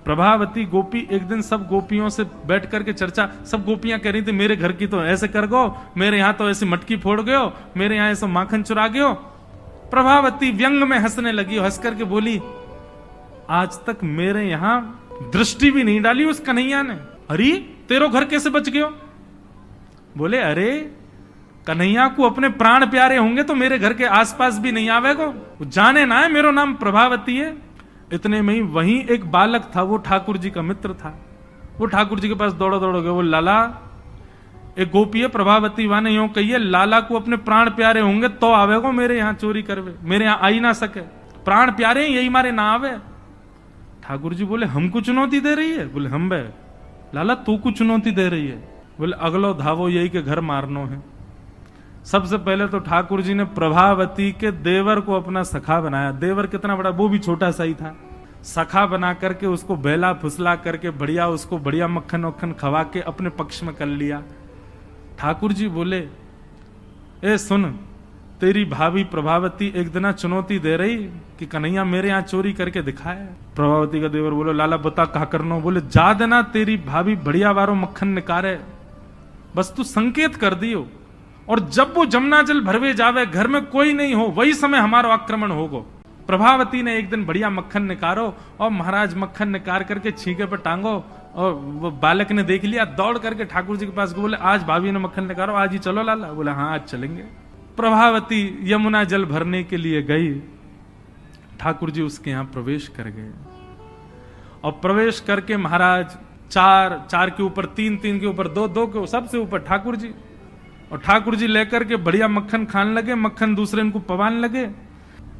प्रभावती गोपी एक दिन सब गोपियों से बैठ करके चर्चा, सब गोपियां कह रही थी मेरे घर की तो ऐसे कर गो, मेरे यहाँ तो ऐसी मटकी फोड़ गयो, मेरे यहाँ ऐसा माखन चुरा गयो। प्रभावती व्यंग में हंसने लगी, हंस करके बोली आज तक मेरे यहां दृष्टि भी नहीं डाली उस कन्हैया ने। अरे तेरो घर कैसे बच गयो? बोले अरे कन्हैया को अपने प्राण प्यारे होंगे तो मेरे घर के आसपास भी नहीं आवेगो, जाने ना है मेरो नाम प्रभावती है। इतने में ही वहीं एक बालक था, वो ठाकुर जी का मित्र था। वो ठाकुर जी के पास दौड़ो दौड़ो गए, वो लाला एक गोपी है प्रभावती वाने यूं कहिए लाला को अपने प्राण प्यारे होंगे तो आवेगो मेरे यहाँ चोरी करवे, मेरे यहाँ आई ना सके, प्राण प्यारे यही मारे ना आवे। ठाकुर जी बोले हमको चुनौती दे रही है? बोले हम बे लाला तू को चुनौती दे रही है? बोले अगलो धावो यही के घर मारनो है। सबसे पहले तो ठाकुर जी ने प्रभावती के देवर को अपना सखा बनाया। देवर कितना बड़ा, वो भी छोटा सा ही था। सखा बना करके उसको बेला फुसला करके बढ़िया उसको बढ़िया मक्खन वक्खन खवा के अपने पक्ष में कर लिया। ठाकुर जी बोले ए सुन, तेरी भाभी प्रभावती एक दिन चुनौती दे रही कि कन्हैया मेरे यहाँ चोरी करके दिखाए। प्रभावती का देवर बोलो लाला बता कहा करनो? बोले जा देना तेरी भाभी बढ़िया वारो मक्खन निकारे, बस तू संकेत कर दियो, और जब वो जमुना जल भरवे जावे घर में कोई नहीं हो वही समय हमारा आक्रमण होगो। प्रभावती ने एक दिन बढ़िया मक्खन निकारो और महाराज मक्खन निकाल करके छींके पर टांगो, और वो बालक ने देख लिया, दौड़ करके ठाकुर जी के पास बोले आज भाभी ने मक्खन निकालो, आज ही चलो लाला। बोले हाँ आज चलेंगे। प्रभावती यमुना जल भरने के लिए गई, ठाकुर जी उसके यहां प्रवेश कर गए, और प्रवेश करके महाराज चार के ऊपर तीन के ऊपर दो के सबसे ऊपर ठाकुर जी, और ठाकुर जी लेकर के बढ़िया मक्खन खाने लगे, मक्खन दूसरे इनको पवाने लगे।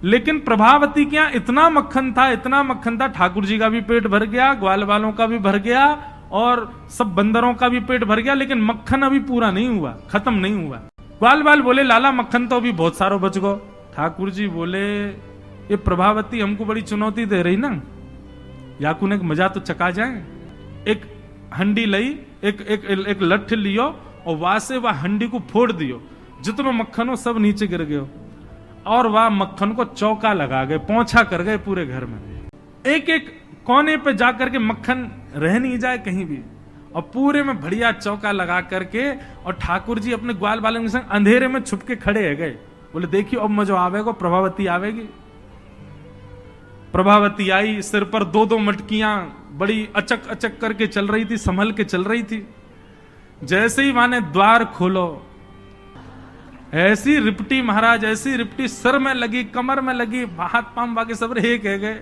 लेकिन प्रभावती के यहां इतना मक्खन था, ठाकुर जी का भी पेट भर गया, ग्वाल वालों का भी भर गया, और सब बंदरों का भी पेट भर गया, लेकिन मक्खन अभी पूरा नहीं हुआ, खत्म नहीं हुआ। ग्वाल बाल बोले लाला मक्खन तो अभी बहुत सारो बच गो। ठाकुर जी बोले ये प्रभावती हमको बड़ी चुनौती दे रही ना, याकून एक मजा तो चका जाए। एक हंडी लई, एक लठ लियो और वहां से वह हंडी को फोड़ दियो, जितना मक्खन हो सब नीचे गिर गयो, और वह मक्खन को चौका लगा गए, पोंछा कर गए पूरे घर में। एक एक कोने पे जाकर के मक्खन रह नहीं जाए कहीं भी, और पूरे में बढ़िया चौका लगा करके, और ठाकुर जी अपने ग्वाल बालों के संग अंधेरे में छुप के खड़े है गए। बोले देखियो अब मजो आवेगा, प्रभावती आवेगी। प्रभावती आई, सिर पर दो मटकियां बड़ी अचक अचक करके चल रही थी, संभल के चल रही थी। जैसे ही माने द्वार खोलो, ऐसी रिपटी महाराज, ऐसी रिपटी सिर में लगी, कमर में लगी, हाथ पांव बाकी सब एक है गए।